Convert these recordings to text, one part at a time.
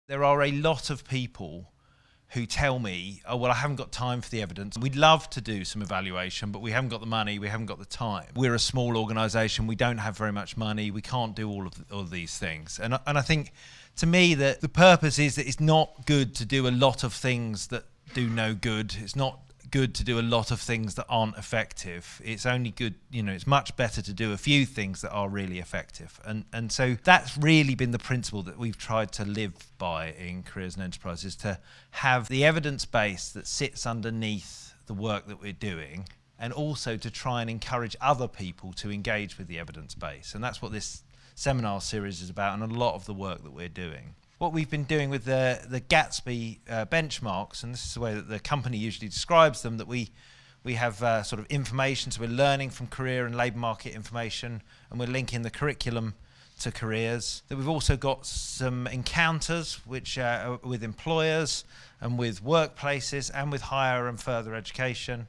There are a lot of people who tell me, oh, well, I haven't got time for the evidence. We'd love to do some evaluation, but we haven't got the money, we haven't got the time. We're a small organisation, we don't have very much money, we can't do all of these things. And I think, to me, that the purpose is that it's not good to do a lot of things that do no good. It's not good to do a lot of things that aren't effective. It's only good, it's much better to do a few things that are really effective. And so that's really been the principle that we've tried to live by in Careers and Enterprises, to have the evidence base that sits underneath the work that we're doing, and also to try and encourage other people to engage with the evidence base. And that's what this seminar series is about, and a lot of the work that we're doing. What we've been doing with the Gatsby benchmarks, and this is the way that the company usually describes them, that we have sort of information, so we're learning from career and labour market information, and we're linking the curriculum to careers. That we've also got some encounters which are with employers and with workplaces and with higher and further education.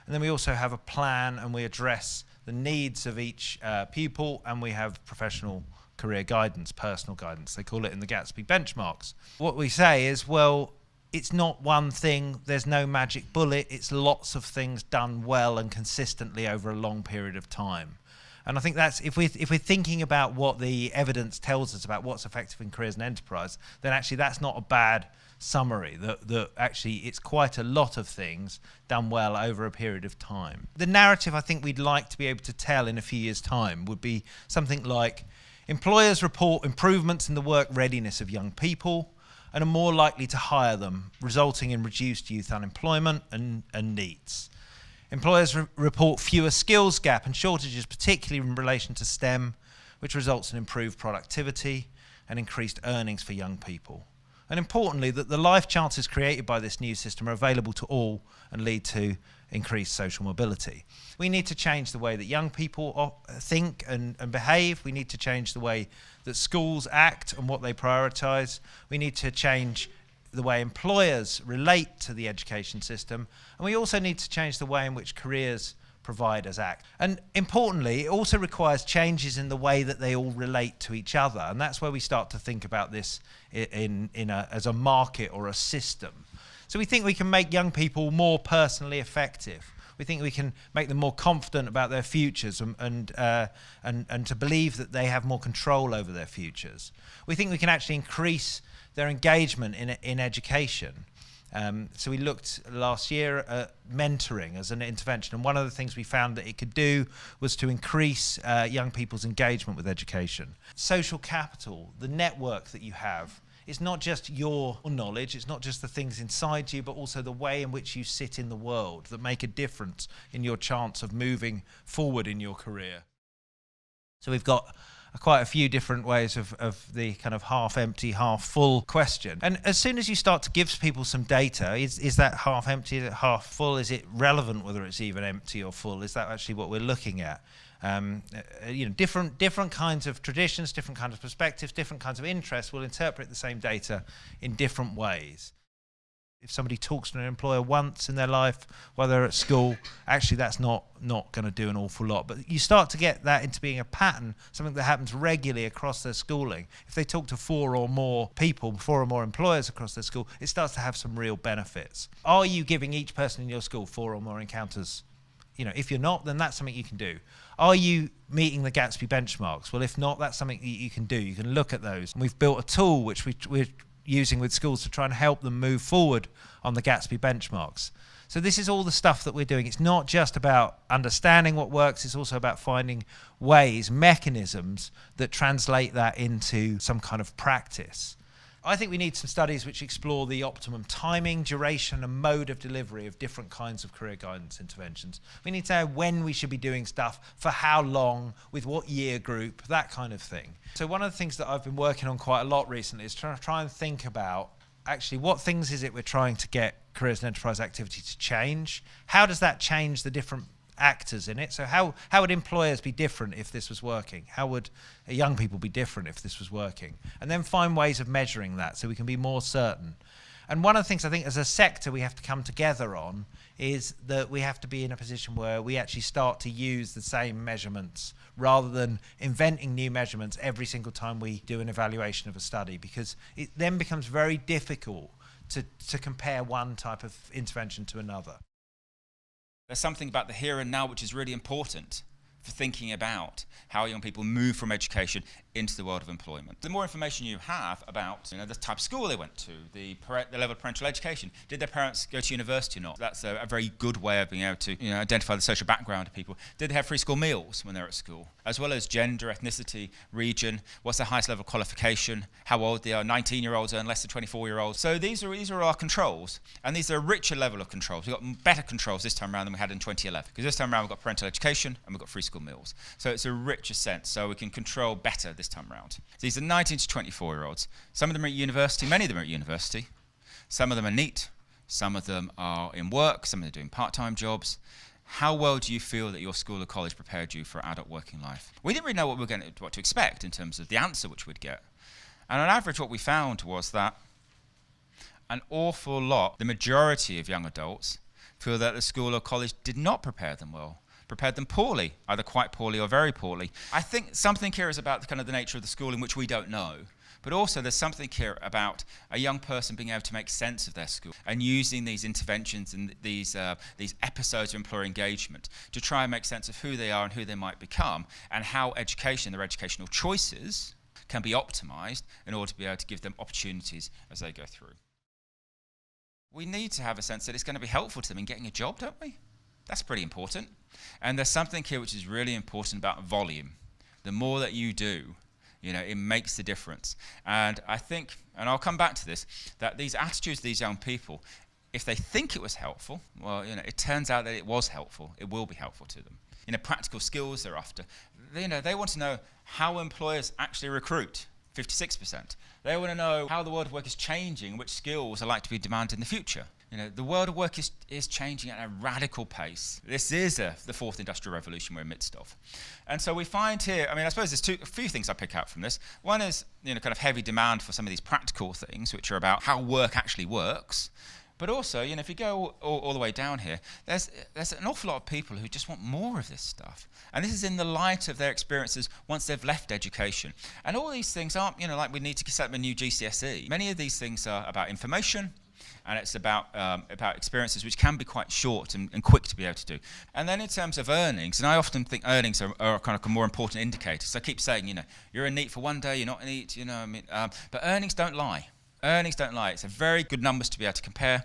And then we also have a plan, and we address the needs of each pupil, and we have professional career guidance, personal guidance, they call it in the Gatsby benchmarks. What we say is, well, it's not one thing, there's no magic bullet, it's lots of things done well and consistently over a long period of time. And I think that's, if we're thinking about what the evidence tells us about what's effective in careers and enterprise, then actually that's not a bad summary, that actually it's quite a lot of things done well over a period of time. The narrative I think we'd like to be able to tell in a few years' time would be something like, employers report improvements in the work readiness of young people and are more likely to hire them, resulting in reduced youth unemployment and NEETs. Employers report fewer skills gap and shortages, particularly in relation to STEM, which results in improved productivity and increased earnings for young people. And importantly, that the life chances created by this new system are available to all and lead to increased social mobility. We need to change the way that young people think and behave. We need to change the way that schools act and what they prioritise. We need to change the way employers relate to the education system. And we also need to change the way in which careers providers act. And importantly, it also requires changes in the way that they all relate to each other. And that's where we start to think about this as a market or a system. So we think we can make young people more personally effective. We think we can make them more confident about their futures and to believe that they have more control over their futures. We think we can actually increase their engagement in education. So we looked last year at mentoring as an intervention, and one of the things we found that it could do was to increase young people's engagement with education. Social capital, the network that you have, it's not just your knowledge, it's not just the things inside you, but also the way in which you sit in the world that make a difference in your chance of moving forward in your career. So we've got quite a few different ways of the kind of half empty, half full question. And as soon as you start to give people some data, is that half empty, is it half full? Is it relevant whether it's even empty or full? Is that actually what we're looking at? Different kinds of traditions, different kinds of perspectives, different kinds of interests will interpret the same data in different ways. If somebody talks to an employer once in their life while they're at school, actually that's not going to do an awful lot. But you start to get that into being a pattern, something that happens regularly across their schooling. If they talk to 4 or more people, 4 or more employers across their school, it starts to have some real benefits. Are you giving each person in your school 4 or more encounters? If you're not, then that's something you can do. Are you meeting the Gatsby benchmarks? Well, if not, that's something that you can do. You can look at those. And we've built a tool which we're using with schools to try and help them move forward on the Gatsby benchmarks. So this is all the stuff that we're doing. It's not just about understanding what works, it's also about finding ways, mechanisms that translate that into some kind of practice. I think we need some studies which explore the optimum timing, duration and mode of delivery of different kinds of career guidance interventions. We need to know when we should be doing stuff, for how long, with what year group, that kind of thing. So one of the things that I've been working on quite a lot recently is try and think about actually what things is it we're trying to get careers and enterprise activity to change? How does that change the different actors in it? So how would employers be different if this was working? How would young people be different if this was working? And then find ways of measuring that so we can be more certain. And one of the things I think as a sector we have to come together on is that we have to be in a position where we actually start to use the same measurements rather than inventing new measurements every single time we do an evaluation of a study, because it then becomes very difficult to compare one type of intervention to another. There's something about the here and now which is really important for thinking about how young people move from education into the world of employment. The more information you have about the type of school they went to, the level of parental education, did their parents go to university or not? That's a very good way of being able to identify the social background of people. Did they have free school meals when they were at school? As well as gender, ethnicity, region, what's their highest level of qualification, how old they are. 19-year-olds earn less than 24-year-olds. So these are our controls, and these are a richer level of controls. We've got better controls this time around than we had in 2011, because this time around we've got parental education and we've got free school meals. So it's a richer sense, so we can control better this time around. So these are 19 to 24-year-olds. Some of them are at university, many of them are at university. Some of them are neat, some of them are in work, some of them are doing part-time jobs. How well do you feel that your school or college prepared you for adult working life? We didn't really know what to expect in terms of the answer which we'd get. And on average what we found was that an awful lot, the majority of young adults, feel that the school or college did not prepare them well. Prepared them poorly, either quite poorly or very poorly. I think something here is about the nature of the schooling which we don't know, but also there's something here about a young person being able to make sense of their school and using these interventions and these episodes of employer engagement to try and make sense of who they are and who they might become, and how education, their educational choices, can be optimized in order to be able to give them opportunities as they go through. We need to have a sense that it's going to be helpful to them in getting a job, don't we? That's pretty important. And there's something here which is really important about volume. The more that you do, it makes the difference. And I think, and I'll come back to this, that these attitudes of these young people, if they think it was helpful, well, it turns out that it was helpful. It will be helpful to them. Practical skills they're after. They want to know how employers actually recruit. 56%. They want to know how the world of work is changing, which skills are likely to be demanded in the future. The world of work is changing at a radical pace. This is the fourth industrial revolution we're amidst of. And so we find here, I suppose there's a few things I pick out from this. One is, kind of heavy demand for some of these practical things, which are about how work actually works. But also, if you go all the way down here, there's an awful lot of people who just want more of this stuff. And this is in the light of their experiences once they've left education. And all these things aren't, like we need to set up a new GCSE. Many of these things are about information, and it's about experiences which can be quite short and quick to be able to do. And then in terms of earnings, and I often think earnings are kind of a more important indicator. So I keep saying, you're in NEET for one day, you're not in NEET, but earnings don't lie. Earnings don't lie. It's a very good numbers to be able to compare.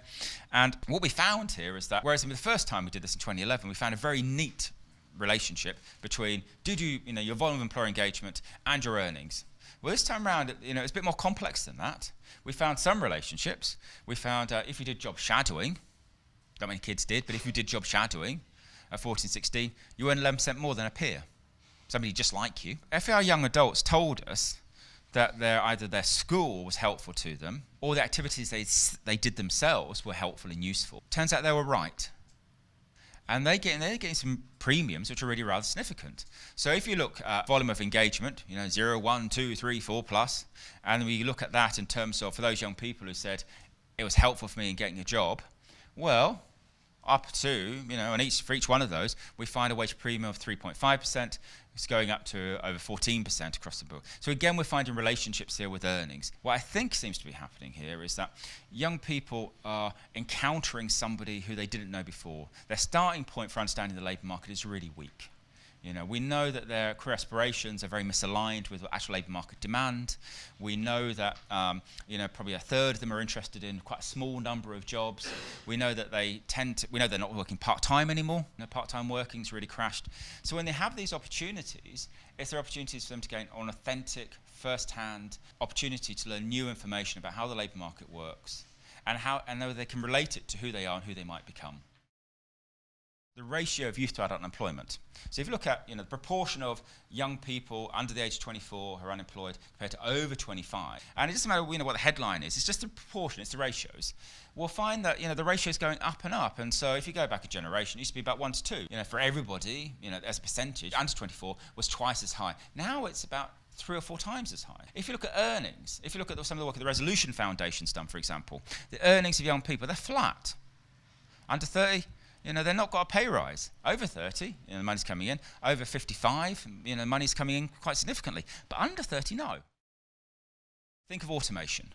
And what we found here is that, whereas the first time we did this in 2011, we found a very neat relationship between your volume of employer engagement and your earnings. Well, this time around, it's a bit more complex than that. We found some relationships. We found if you did job shadowing, not many kids did, but if you did job shadowing at 14, 16, you earn 11% more than a peer, somebody just like you. If our young adults told us that either their school was helpful to them or the activities they did themselves were helpful and useful, turns out they were right. And they're getting some premiums which are really rather significant. So if you look at volume of engagement, 0, 1, 2, 3, 4 plus, and we look at that in terms of for those young people who said it was helpful for me in getting a job, well, up to, for each one of those, we find a wage premium of 3.5%. It's going up to over 14% across the board. So again, we're finding relationships here with earnings. What I think seems to be happening here is that young people are encountering somebody who they didn't know before. Their starting point for understanding the labour market is really weak. We know that their career aspirations are very misaligned with actual labour market demand. We know that probably a third of them are interested in quite a small number of jobs. We know that we know they're not working part-time anymore. Part-time working's really crashed. So when they have these opportunities, it's their opportunities for them to gain an authentic, first-hand opportunity to learn new information about how the labour market works and how they can relate it to who they are and who they might become. The ratio of youth to adult unemployment. So if you look at the proportion of young people under the age of 24 who are unemployed compared to over 25, and it doesn't matter what the headline is, it's just the proportion, it's the ratios. We'll find that the ratio is going up and up, and so if you go back a generation, it used to be about 1 to 2. For everybody, as a percentage, under 24 was twice as high. Now it's about 3 or 4 times as high. If you look at earnings, if you look at some of the work the Resolution Foundation's done, for example, the earnings of young people, they're flat. Under 30, they're not got a pay rise. Over 30, the money's coming in. Over 55, money's coming in quite significantly. But under 30, no. Think of automation.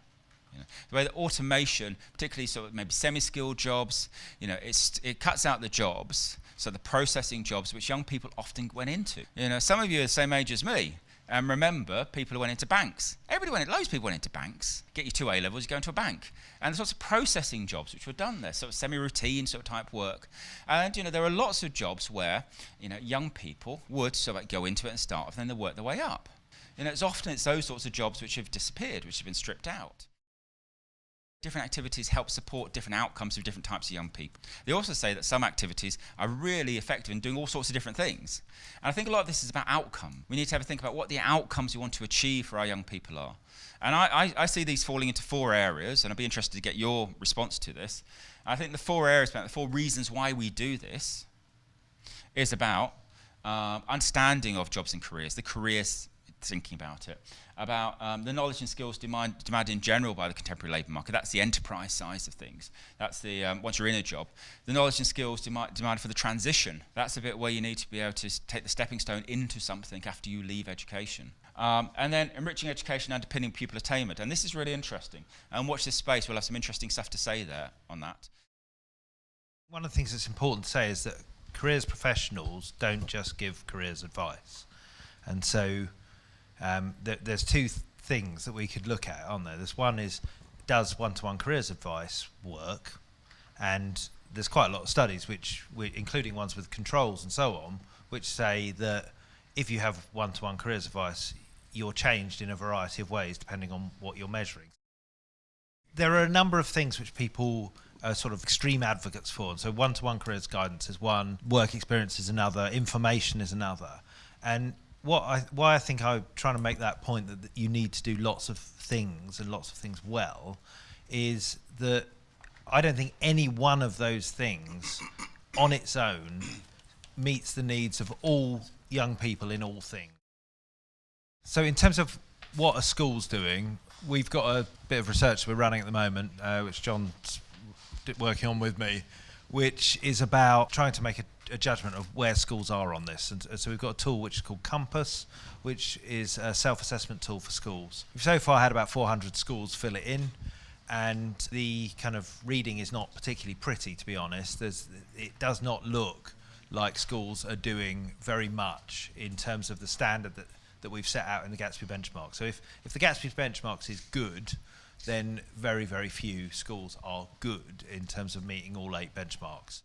The way that automation, particularly sort of maybe semi-skilled jobs, it cuts out the jobs, so the processing jobs which young people often went into. Some of you are the same age as me, and remember people who went into banks. Loads of people went into banks. Get your 2 A-levels, you go into a bank. And there's lots of processing jobs which were done there, sort of semi-routine sort of type work. And there are lots of jobs where young people would sort of go into it and start off, and then they work their way up. It's those sorts of jobs which have disappeared, which have been stripped out. Different activities help support different outcomes of different types of young people. They also say that some activities are really effective in doing all sorts of different things. And I think a lot of this is about outcome. We need to have a think about what the outcomes we want to achieve for our young people are. And I see these falling into 4 areas, and I'd be interested to get your response to this. I think the 4 areas, the 4 reasons why we do this, is about understanding of jobs and careers, the careers thinking about it, about the knowledge and skills demanded in general by the contemporary labour market. That's the enterprise size of things. That's the once you're in a job. The knowledge and skills demanded for the transition. That's a bit where you need to be able to take the stepping stone into something after you leave education. And then enriching education underpinning pupil attainment. And this is really interesting. And watch this space. We'll have some interesting stuff to say there on that. One of the things that's important to say is that careers professionals don't just give careers advice. And so there's 2 things that we could look at, aren't there? There's one is, does one-to-one careers advice work? And there's quite a lot of studies, including ones with controls and so on, which say that if you have one-to-one careers advice, you're changed in a variety of ways depending on what you're measuring. There are a number of things which people are sort of extreme advocates for. And so one-to-one careers guidance is one, work experience is another, information is another. And why I think I'm trying to make that point that you need to do lots of things and lots of things well is that I don't think any one of those things on its own meets the needs of all young people in all things. So in terms of what are schools doing, we've got a bit of research we're running at the moment, which John's working on with me, which is about trying to make a judgment of where schools are on this. And so we've got a tool which is called Compass, which is a self-assessment tool for schools. We've so far had about 400 schools fill it in, and the kind of reading is not particularly pretty, to be honest. It does not look like schools are doing very much in terms of the standard that we've set out in the Gatsby benchmark. So if the Gatsby benchmarks is good, then very, very few schools are good in terms of meeting all 8 benchmarks.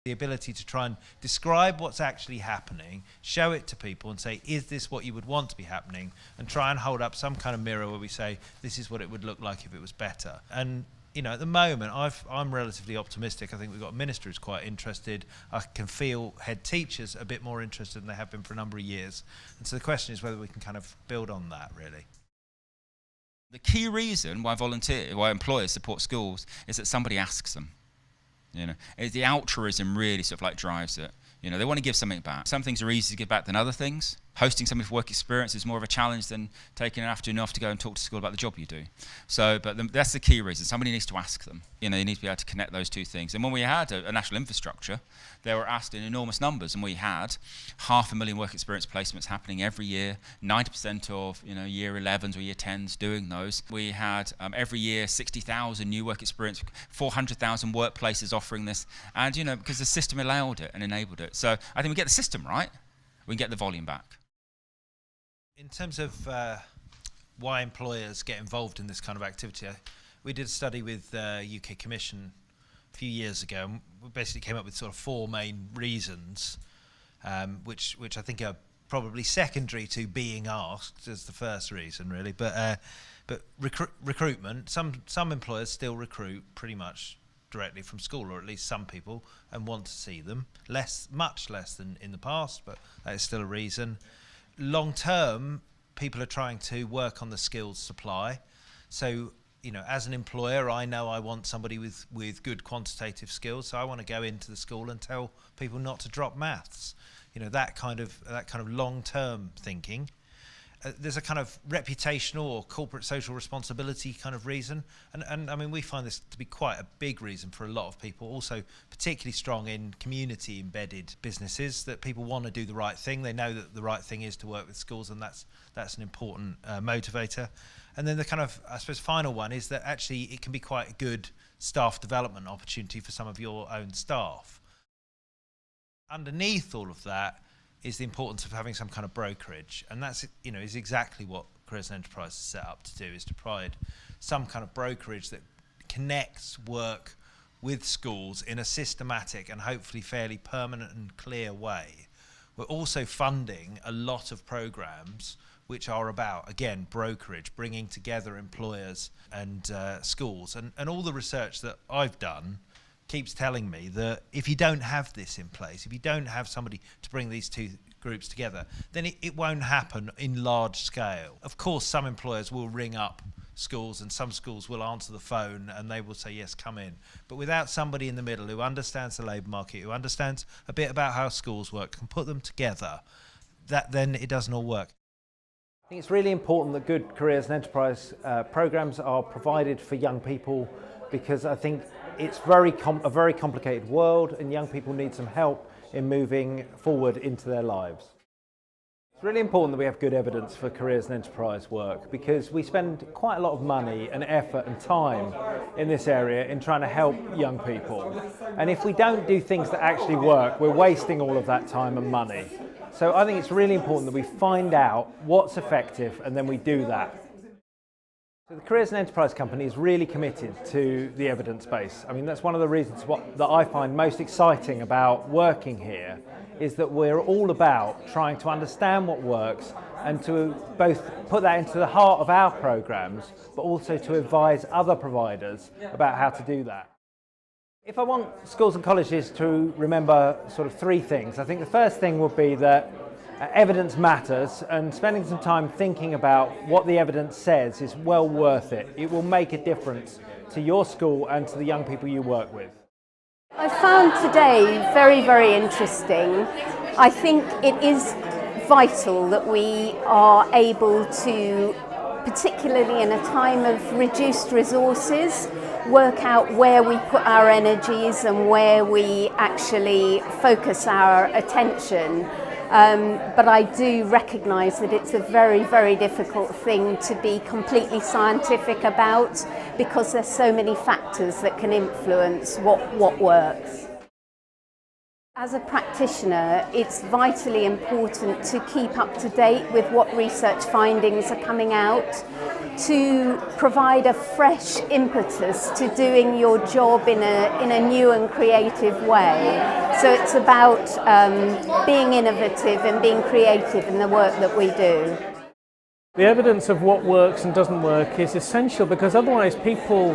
The ability to try and describe what's actually happening, show it to people and say, is this what you would want to be happening? And try and hold up some kind of mirror where we say, this is what it would look like if it was better. And at the moment, I'm relatively optimistic. I think we've got a minister who's quite interested. I can feel head teachers a bit more interested than they have been for a number of years. And so the question is whether we can kind of build on that, really. The key reason why employers support schools is that somebody asks them. The altruism really sort of like drives it. They want to give something back. Some things are easier to give back than other things. Hosting somebody for work experience is more of a challenge than taking an afternoon off to go and talk to school about the job you do. That's the key reason. Somebody needs to ask them. You need to be able to connect those 2 things. And when we had a national infrastructure, they were asked in enormous numbers, and we had 500,000 work experience placements happening every year. 90% of year 11s or year 10s doing those. We had every year 60,000 new work experience, 400,000 workplaces offering this, and because the system allowed it and enabled it. So I think we get the system right, we can get the volume back. In terms of why employers get involved in this kind of activity, we did a study with the UK Commission a few years ago, and we basically came up with sort of 4 main reasons, which I think are probably secondary to being asked as the first reason, really. But recruitment, some employers still recruit pretty much directly from school, or at least some people, and want to see them. Much less than in the past, but that is still a reason. Long term, people are trying to work on the skills supply. So, as an employer, I know I want somebody with good quantitative skills, so I want to go into the school and tell people not to drop maths. That kind of long term thinking. there's a kind of reputational or corporate social responsibility kind of reason. And I mean, we find this to be quite a big reason for a lot of people, also particularly strong in community embedded businesses, that people want to do the right thing. They know that the right thing is to work with schools, and that's an important motivator. And then the kind of, I suppose, final one is that actually it can be quite a good staff development opportunity for some of your own staff. Underneath all of that is the importance of having some kind of brokerage, and that's, you know, is exactly what Careers and Enterprise is set up to do, is to provide some kind of brokerage that connects work with schools in a systematic and hopefully fairly permanent and clear way. We're also funding a lot of programs which are about, again, brokerage, bringing together employers and schools, and all the research that I've done keeps telling me that if you don't have this in place, if you don't have somebody to bring these two groups together, then it won't happen in large scale. Of course, some employers will ring up schools, and some schools will answer the phone and they will say, yes, come in. But without somebody in the middle who understands the labour market, who understands a bit about how schools work, can put them together, then it doesn't all work. I think it's really important that good careers and enterprise programs are provided for young people, because I think it's a very complicated world, and young people need some help in moving forward into their lives. It's really important that we have good evidence for careers and enterprise work, because we spend quite a lot of money and effort and time in this area in trying to help young people. And if we don't do things that actually work, we're wasting all of that time and money. So I think it's really important that we find out what's effective and then we do that. So the Careers and Enterprise Company is really committed to the evidence base. I mean, that's one of the reasons that I find most exciting about working here, is that we're all about trying to understand what works and to both put that into the heart of our programs, but also to advise other providers about how to do that. If I want schools and colleges to remember sort of three things, I think the first thing would be that evidence matters, and spending some time thinking about what the evidence says is well worth it. It will make a difference to your school and to the young people you work with. I found today very, very interesting. I think it is vital that we are able to, particularly in a time of reduced resources, work out where we put our energies and where we actually focus our attention. But I do recognise that it's a very, very difficult thing to be completely scientific about, because there's so many factors that can influence what works. As a practitioner, it's vitally important to keep up to date with what research findings are coming out, to provide a fresh impetus to doing your job in a new and creative way. So it's about being innovative and being creative in the work that we do. The evidence of what works and doesn't work is essential, because otherwise people,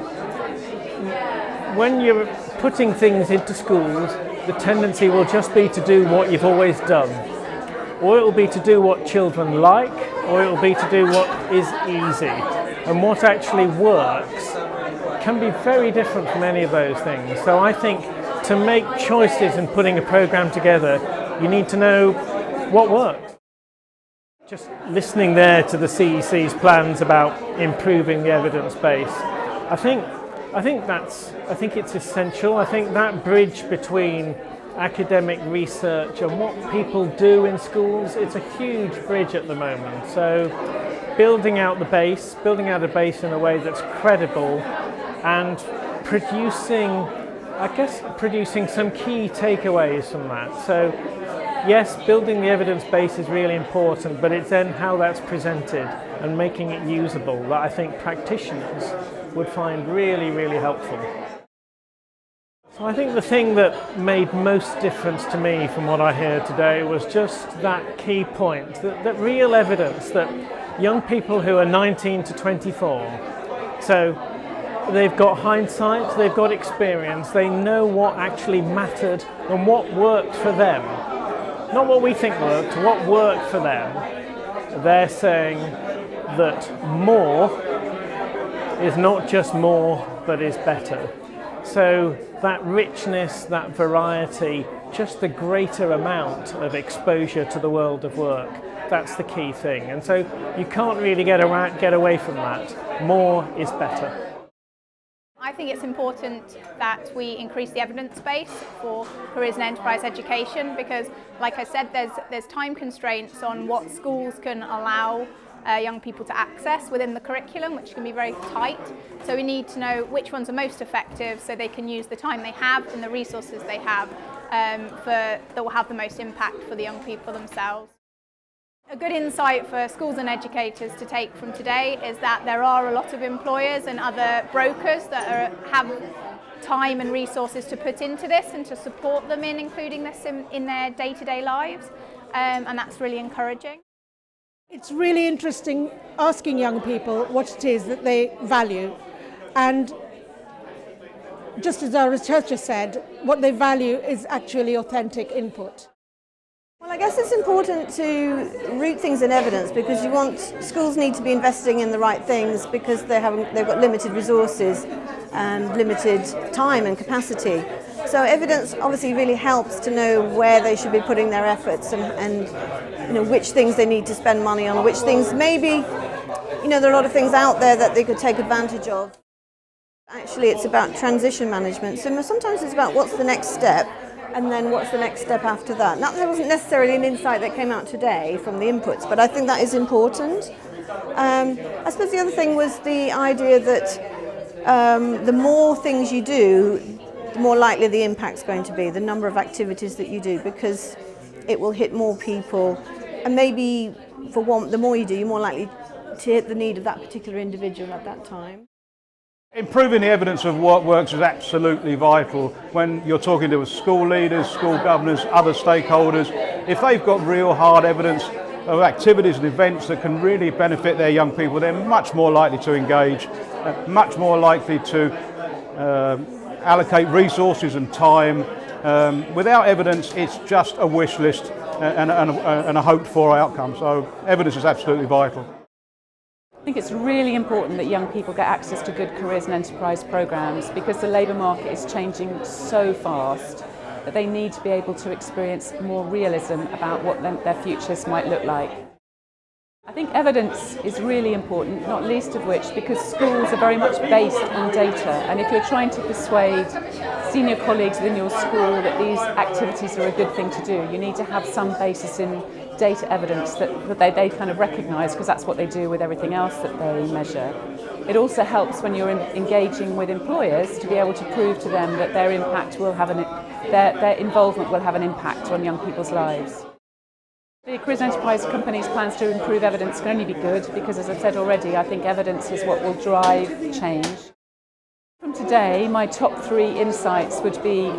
when you're putting things into schools, the tendency will just be to do what you've always done. Or it will be to do what children like, or it will be to do what is easy. And what actually works can be very different from any of those things. So I think to make choices in putting a program together, you need to know what works. Just listening there to the CEC's plans about improving the evidence base, I think it's essential. I think that bridge between academic research and what people do in schools, it's a huge bridge at the moment. So building out a base in a way that's credible, and producing some key takeaways from that. So yes, building the evidence base is really important, but it's then how that's presented and making it usable that I think practitioners would find really, really helpful. So I think the thing that made most difference to me from what I heard today was just that key point, that real evidence that young people who are 19 to 24, so they've got hindsight, they've got experience, they know what actually mattered and what worked for them. Not what we think worked, what worked for them. They're saying that more is not just more, but is better. So that richness, that variety, just the greater amount of exposure to the world of work, that's the key thing. And so you can't really get away from that. More is better. I think it's important that we increase the evidence base for careers and enterprise education because, like I said, there's time constraints on what schools can allow young people to access within the curriculum, which can be very tight. So we need to know which ones are most effective so they can use the time they have and the resources they have that will have the most impact for the young people themselves. A good insight for schools and educators to take from today is that there are a lot of employers and other brokers that have time and resources to put into this and to support them in including this in their day-to-day lives, and that's really encouraging. It's really interesting asking young people what it is that they value, and just as our researcher said, what they value is actually authentic input. Well, I guess it's important to root things in evidence because schools need to be investing in the right things because they've got limited resources and limited time and capacity. So evidence obviously really helps to know where they should be putting their efforts and which things they need to spend money on, or which things maybe, there are a lot of things out there that they could take advantage of. Actually, it's about transition management. So sometimes it's about what's the next step, and then what's the next step after that. Now, that wasn't necessarily an insight that came out today from the inputs, but I think that is important. I suppose the other thing was the idea that the more things you do, the more likely the impact's going to be, the number of activities that you do, because it will hit more people. And maybe, the more you do, you're more likely to hit the need of that particular individual at that time. Improving the evidence of what works is absolutely vital when you're talking to school leaders, school governors, other stakeholders. If they've got real hard evidence of activities and events that can really benefit their young people, they're much more likely to engage, much more likely to allocate resources and time. Without evidence, it's just a wish list and a hoped for outcome. So evidence is absolutely vital. I think it's really important that young people get access to good careers and enterprise programs because the labour market is changing so fast that they need to be able to experience more realism about what their futures might look like. I think evidence is really important, not least of which because schools are very much based on data, and if you're trying to persuade senior colleagues within your school that these activities are a good thing to do, you need to have some basis in data evidence that they kind of recognise, because that's what they do with everything else that they measure. It also helps when you're engaging with employers to be able to prove to them that their impact will have their involvement will have an impact on young people's lives. The Careers and Enterprise Company's plans to improve evidence can only be good because, as I've said already, I think evidence is what will drive change. From today, my top 3 insights would be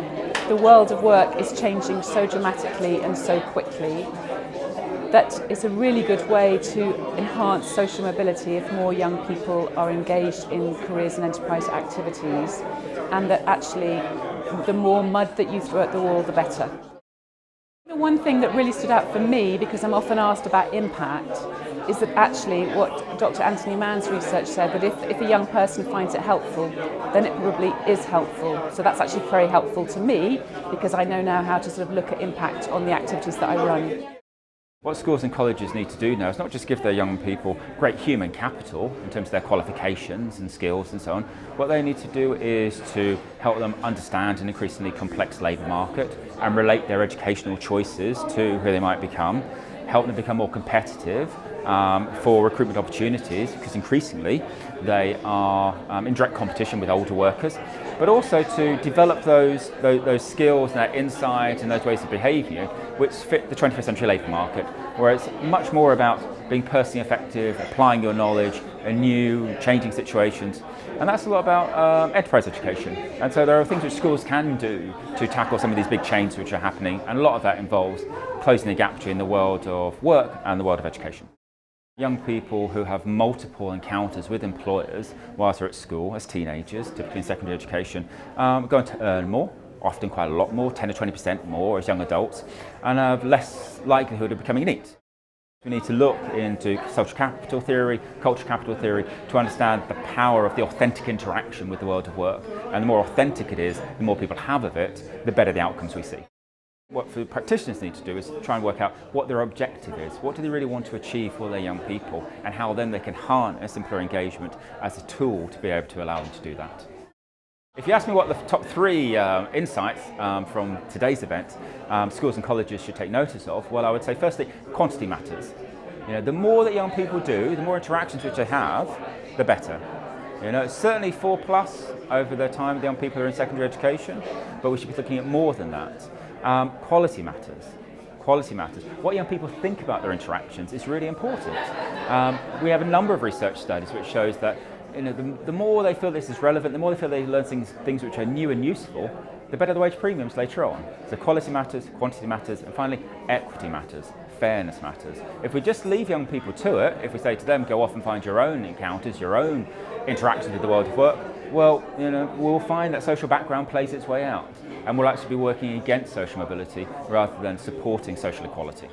the world of work is changing so dramatically and so quickly that it's a really good way to enhance social mobility if more young people are engaged in careers and enterprise activities, and that actually the more mud that you throw at the wall, the better. The one thing that really stood out for me, because I'm often asked about impact, is that actually what Dr. Anthony Mann's research said, that if a young person finds it helpful, then it probably is helpful. So that's actually very helpful to me because I know now how to sort of look at impact on the activities that I run. What schools and colleges need to do now is not just give their young people great human capital in terms of their qualifications and skills and so on. What they need to do is to help them understand an increasingly complex labour market and relate their educational choices to who they might become, help them become more competitive for recruitment opportunities, because increasingly they are in direct competition with older workers, but also to develop those skills and that insight and those ways of behaviour which fit the 21st century labour market, where it's much more about being personally effective, applying your knowledge in new, changing situations. And that's a lot about enterprise education. And so there are things which schools can do to tackle some of these big changes which are happening, and a lot of that involves closing the gap between the world of work and the world of education. Young people who have multiple encounters with employers whilst they're at school as teenagers, typically in secondary education, are going to earn more, often quite a lot more, 10 to 20% more as young adults, and have less likelihood of becoming neat. We need to look into social capital theory, cultural capital theory, to understand the power of the authentic interaction with the world of work. And the more authentic it is, the more people have of it, the better the outcomes we see. What the practitioners need to do is try and work out what their objective is. What do they really want to achieve for their young people, and how then they can harness employer engagement as a tool to be able to allow them to do that. If you ask me what the top 3 insights from today's event schools and colleges should take notice of, well, I would say firstly, quantity matters. The more that young people do, the more interactions which they have, the better. It's certainly 4+ over the time the young people are in secondary education, but we should be looking at more than that. Quality matters. Quality matters. What young people think about their interactions is really important. We have a number of research studies which shows that the more they feel this is relevant, the more they feel they learn things which are new and useful, the better the wage premiums later on. So quality matters, quantity matters, and finally, equity matters, fairness matters. If we just leave young people to it, if we say to them, go off and find your own encounters, your own interactions with the world of work, well, we'll find that social background plays its way out, and we'll actually be working against social mobility rather than supporting social equality.